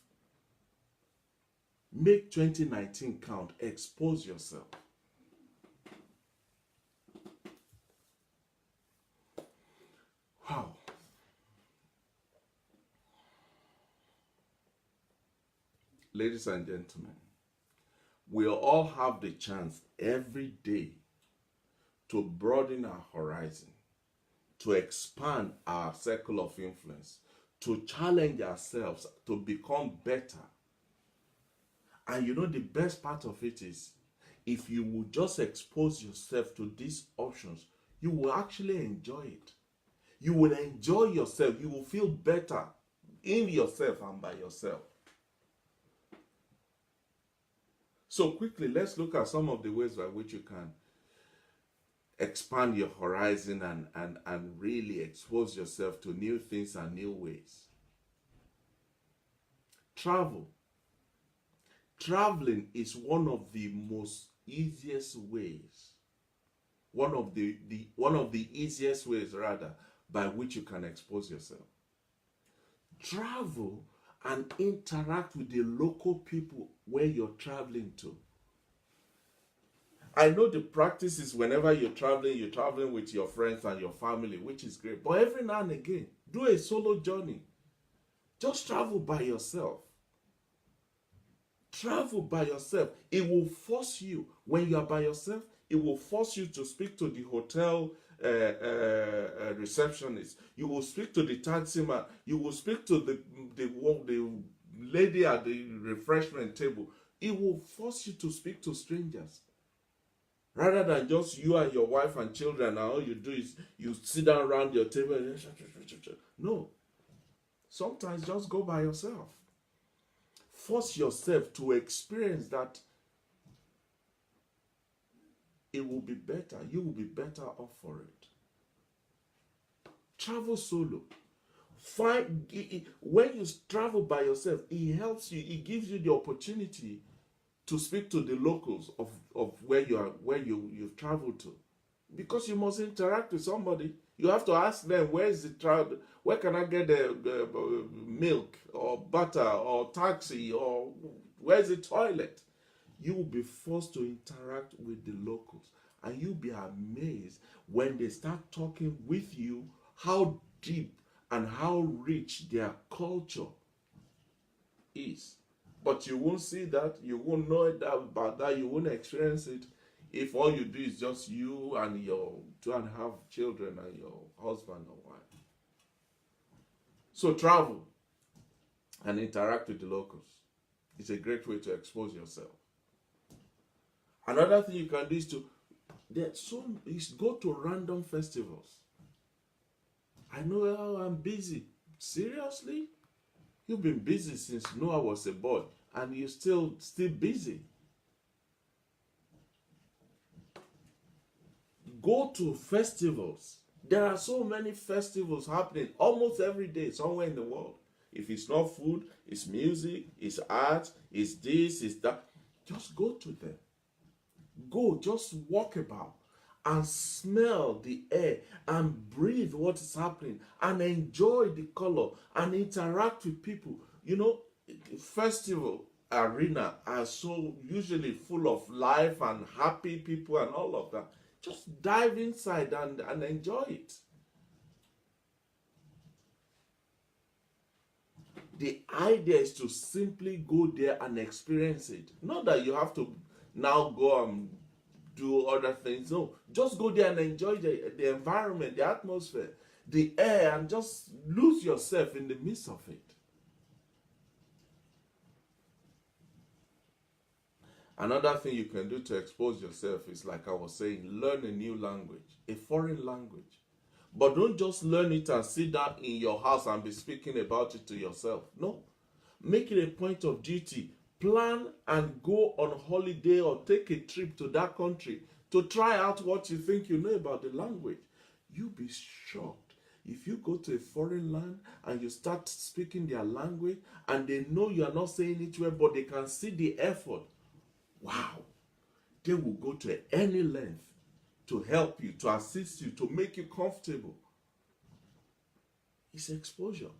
Make 2019 count. Expose yourself. Wow. Ladies and gentlemen, we all have the chance every day to broaden our horizon, to expand our circle of influence, to challenge ourselves, to become better. And you know the best part of it is, if you will just expose yourself to these options, you will actually enjoy it. You will enjoy yourself. You will feel better in yourself and by yourself. So quickly, let's look at some of the ways by which you can expand your horizon and really expose yourself to new things and new ways. Travel. Traveling is one of the most easiest ways, one of the easiest ways rather, by which you can expose yourself. Travel and interact with the local people where you're traveling to. I know the practice is whenever you're traveling with your friends and your family, which is great. But every now and again, do a solo journey. Just travel by yourself. Travel by yourself. It will force you, when you are by yourself, it will force you to speak to the hotel receptionist. You will speak to the taxi man. You will speak to the lady at the refreshment table. It will force you to speak to strangers. Rather than just you and your wife and children, and all you do is you sit down around your table. No. Sometimes just go by yourself. Force yourself to experience that. It will be better. You will be better off for it. Travel solo. When you travel by yourself, it helps you. It gives you the opportunity to speak to the locals of where you've traveled to. because you must interact with somebody. You have to ask them, where is the travel? Where can I get the milk or butter or taxi, or where's the toilet? You will be forced to interact with the locals, and you'll be amazed when they start talking with you how deep and how rich their culture is. But you won't see that, you won't know about that, you won't experience it if all you do is just you and your 2.5 children and your husband or wife. So travel and interact with the locals. It's a great way to expose yourself. Another thing you can do is go to random festivals. I know I'm busy. Seriously? You've been busy since Noah was a boy, and you're still busy. Go to festivals. There are so many festivals happening almost every day somewhere in the world. If it's not food, it's music, it's art, it's this, it's that. Just go to them. Go, just walk about and smell the air and breathe what is happening and enjoy the color and interact with people. You know, festival arena are so usually full of life and happy people and all of that. Just dive inside and enjoy it. The idea is to simply go there and experience it. Not that you have to now go and do other things. No, just go there and enjoy the environment, the atmosphere, the air, and just lose yourself in the midst of it. Another thing you can do to expose yourself is, like I was saying, learn a new language, a foreign language. But don't just learn it and sit down in your house and be speaking about it to yourself. No. Make it a point of duty. Plan and go on holiday or take a trip to that country to try out what you think you know about the language. You'll be shocked if you go to a foreign land and you start speaking their language and they know you are not saying it well, but they can see the effort. Wow. They will go to any length to help you, to assist you, to make you comfortable. It's exposure.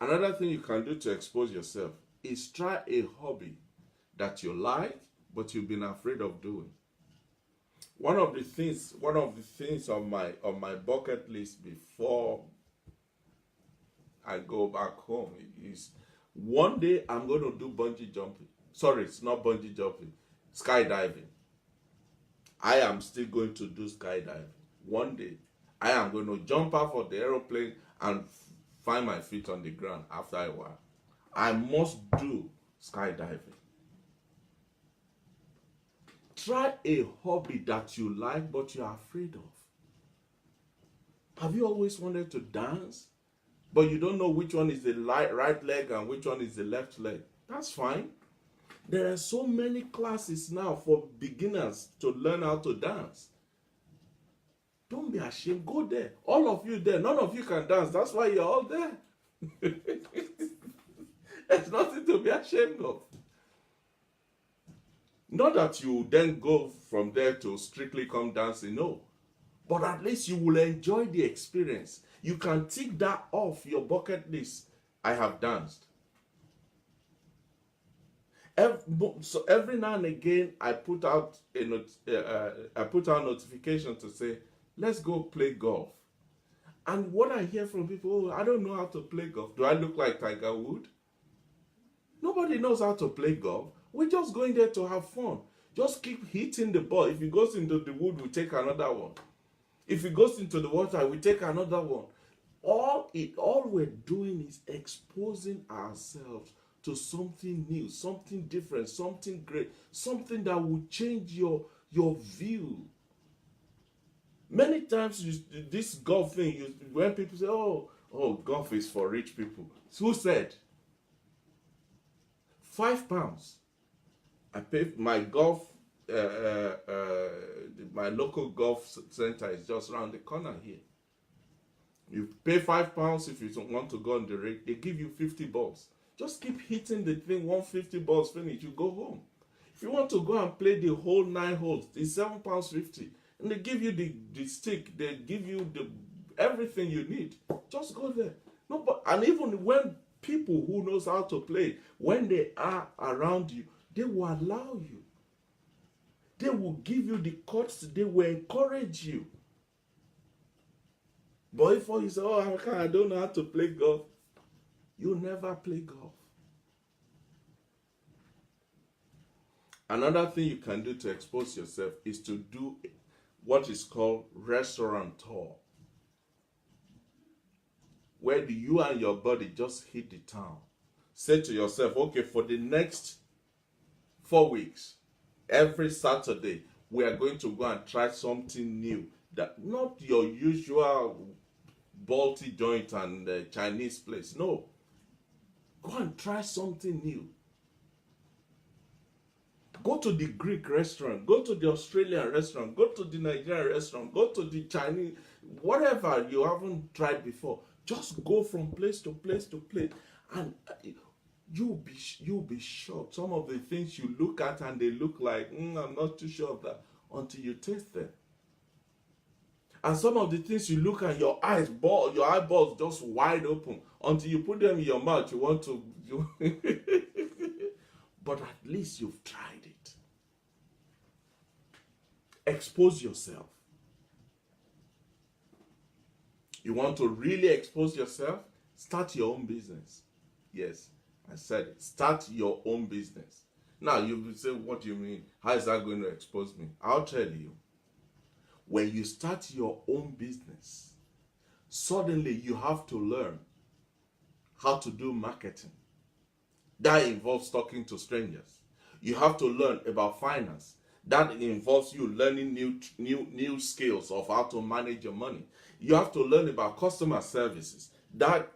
Another thing you can do to expose yourself is try a hobby that you like, but you've been afraid of doing. One of the things on my bucket list before I go back home is, one day I'm going to do bungee jumping. Sorry, it's not bungee jumping, skydiving. I am still going to do skydiving. One day I am going to jump out of the aeroplane and find my feet on the ground after a while. I must do skydiving. Try a hobby that you like but you are afraid of. Have you always wanted to dance, but you don't know which one is the right leg and which one is the left leg? That's fine. There are so many classes now for beginners to learn how to dance. Don't be ashamed. Go there. All of you there. None of you can dance. That's why you're all there. There's nothing to be ashamed of. Not that you then go from there to strictly come dancing. No. But at least you will enjoy the experience. You can tick that off your bucket list. I have danced. So every now and again, I put out notification to say, let's go play golf. And what I hear from people, I don't know how to play golf. Do I look like Tiger Woods? Nobody knows how to play golf. We're just going there to have fun. Just keep hitting the ball. If it goes into the wood, we take another one. If it goes into the water, we take another one. All we're doing is exposing ourselves to something new, something different, something great, something that will change your view. Many times, this golf thing, when people say, oh, golf is for rich people. Who said? £5. I pay my golf, my local golf center is just around the corner here. You pay £5 if you don't want to go on the rig. They give you 50 balls. Just keep hitting the thing. 150 balls finish, you go home. If you want to go and play the whole 9 holes, it's £7.50, and they give you the stick. They give you the everything you need. Just go there. No, but and even when people who knows how to play, when they are around you, they will allow you. They will give you the courts. They will encourage you. But if you say, "Oh, I don't know how to play golf," you never play golf. Another thing you can do to expose yourself is to do what is called restaurant tour, where you and your body just hit the town. Say to yourself, okay, for the next 4 weeks, every Saturday, we are going to go and try something new. That not your usual Balti joint and Chinese place. No. Go and try something new. Go to the Greek restaurant, go to the Australian restaurant, go to the Nigerian restaurant, go to the Chinese, whatever you haven't tried before. Just go from place to place to place, and you'll be shocked. Some of the things you look at and they look like, I'm not too sure of that, until you taste them. And some of the things you look at, your eyeballs just wide open until you put them in your mouth. You want to, but at least you've tried it. Expose yourself. You want to really expose yourself? Start your own business. Yes, I said it. Start your own business. Now you will say, what do you mean? How is that going to expose me? I'll tell you. When you start your own business, suddenly you have to learn how to do marketing. That involves talking to strangers. You have to learn about finance. That involves you learning new skills of how to manage your money. You have to learn about customer services. That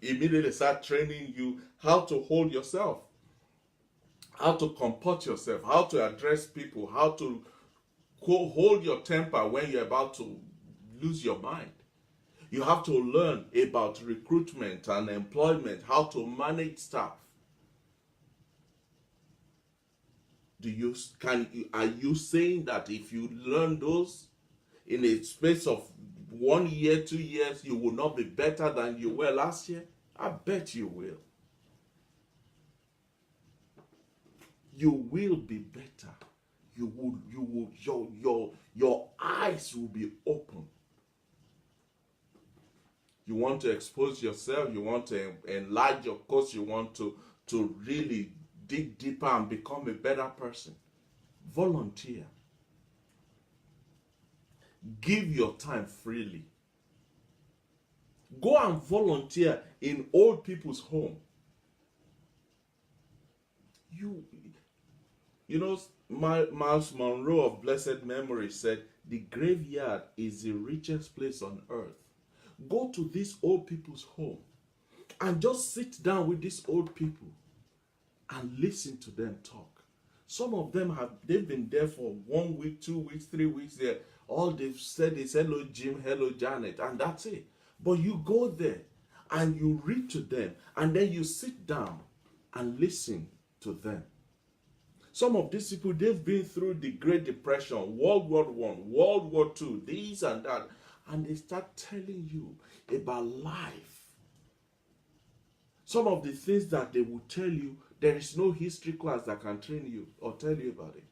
immediately start training you how to hold yourself, how to comport yourself, how to address people, how to hold your temper when you're about to lose your mind. You have to learn about recruitment and employment, how to manage staff. Are you saying that if you learn those in a space of 1 year, 2 years, you will not be better than you were last year? I bet you will. You will be better. Your eyes will be open. You want to expose yourself, you want to enlarge your course, you want to really dig deeper and become a better person. Volunteer. Give your time freely. Go and volunteer in old people's home. You know, Miles Monroe of blessed memory said, the graveyard is the richest place on earth. Go to these old people's home and just sit down with these old people and listen to them talk. Some of them they've been there for 1 week, 2 weeks, 3 weeks there. All they've said is hello Jim, hello Janet, and that's it. But you go there and you read to them, and then you sit down and listen to them. Some of these people, they've been through the Great Depression, World War I, World War II, this and that, and they start telling you about life. Some of the things that they will tell you, there is no history class that can train you or tell you about it,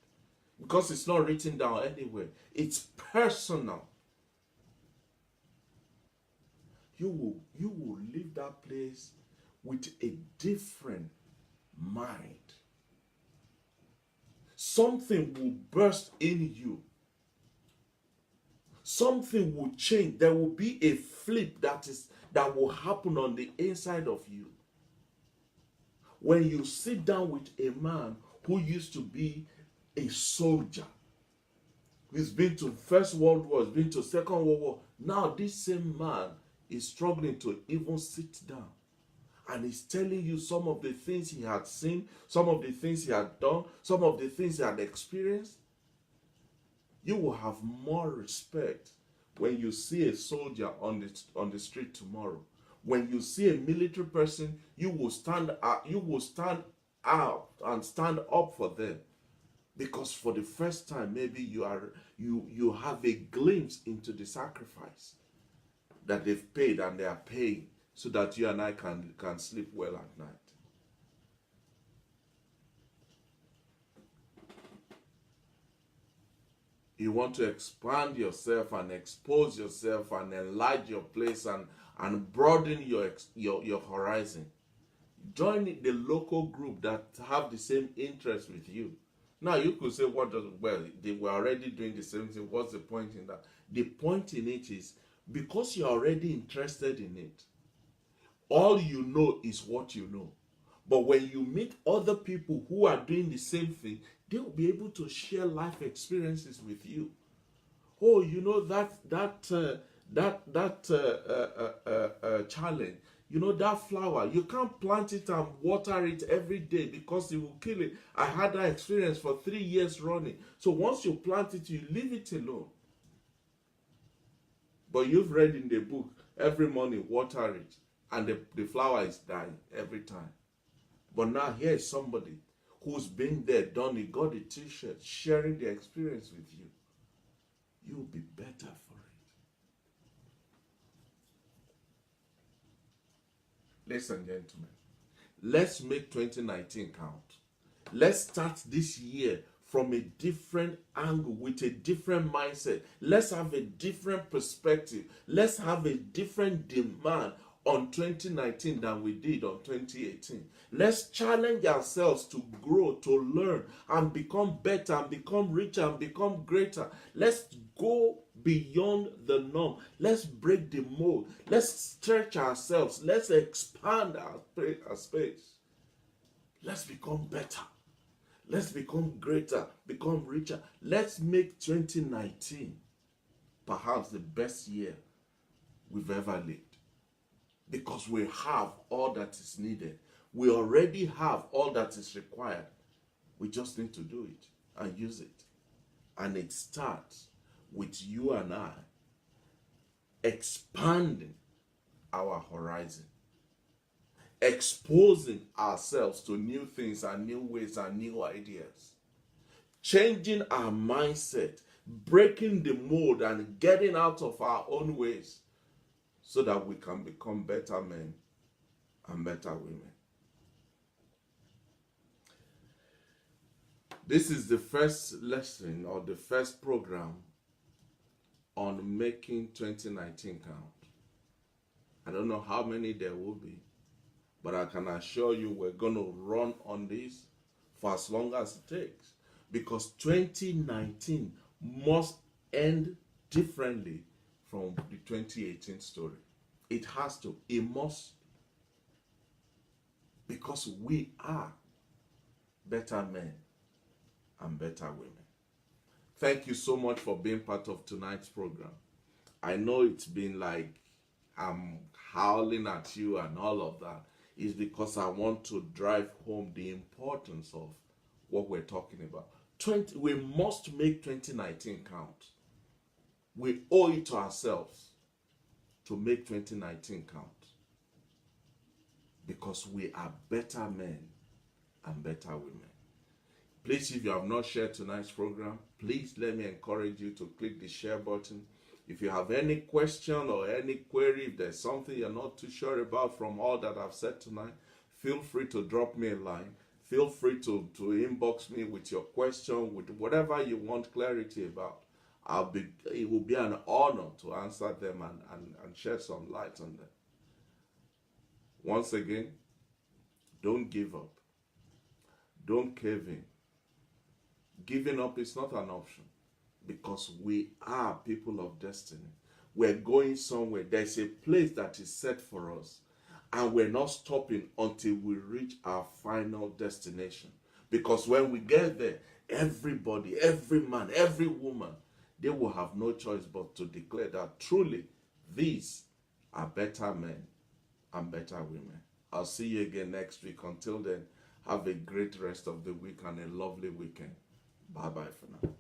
because it's not written down anywhere. It's personal. You will leave that place with a different mind. Something will burst in you. Something will change. There will be a flip that will happen on the inside of you. When you sit down with a man who used to be a soldier, who's been to First World War, has been to Second World War, now this same man is struggling to even sit down. And he's telling you some of the things he had seen, some of the things he had done, some of the things he had experienced. You will have more respect when you see a soldier on the street tomorrow. When you see a military person, you will stand out and stand up for them, because for the first time maybe you have a glimpse into the sacrifice that they've paid and they are paying, so that you and I can sleep well at night. You want to expand yourself and expose yourself and enlarge your place and broaden your horizon. Join the local group that have the same interest with you. Now you could say, they were already doing the same thing. What's the point in that? The point in it is, because you're already interested in it, all you know is what you know. But when you meet other people who are doing the same thing, they will be able to share life experiences with you. Oh, you know that challenge. You know that flower. You can't plant it and water it every day because it will kill it. I had that experience for 3 years running. So once you plant it, you leave it alone. But you've read in the book, every morning water it, and the flower is dying every time. But now here is somebody who's been there, done it, got a t-shirt, sharing the experience with you. You'll be better for it. Ladies and gentlemen, let's make 2019 count. Let's start this year from a different angle, with a different mindset. Let's have a different perspective. Let's have a different demand on 2019 than we did on 2018. Let's challenge ourselves to grow, to learn, and become better, and become richer, and become greater. Let's go beyond the norm. Let's break the mold. Let's stretch ourselves. Let's expand our space. Let's become better. Let's become greater, become richer. Let's make 2019 perhaps the best year we've ever lived. Because we have all that is needed. We already have all that is required. We just need to do it and use it. And it starts with you and I expanding our horizon, exposing ourselves to new things and new ways and new ideas, changing our mindset, breaking the mold and getting out of our own ways, so that we can become better men and better women. This is the first lesson, or the first program on making 2019 count. I don't know how many there will be, but I can assure you we're going to run on this for as long as it takes, because 2019 must end differently from the 2018 story. It has to. It must. Because we are better men and better women. Thank you so much for being part of tonight's program. I know it's been like I'm howling at you and all of that. It's because I want to drive home the importance of what we're talking about. We must make 2019 count. We owe it to ourselves to make 2019 count, because we are better men and better women. Please, if you have not shared tonight's program, please let me encourage you to click the share button. If you have any question or any query, if there's something you're not too sure about from all that I've said tonight, feel free to drop me a line. Feel free to inbox me with your question, with whatever you want clarity about. It will be an honor to answer them and shed some light on them. Once again, don't give up. Don't cave in. Giving up is not an option, because we are people of destiny. We're going somewhere. There's a place that is set for us, and we're not stopping until we reach our final destination. Because when we get there, everybody, every man, every woman, they will have no choice but to declare that truly these are better men and better women. I'll see you again next week. Until then, have a great rest of the week and a lovely weekend. Bye-bye for now.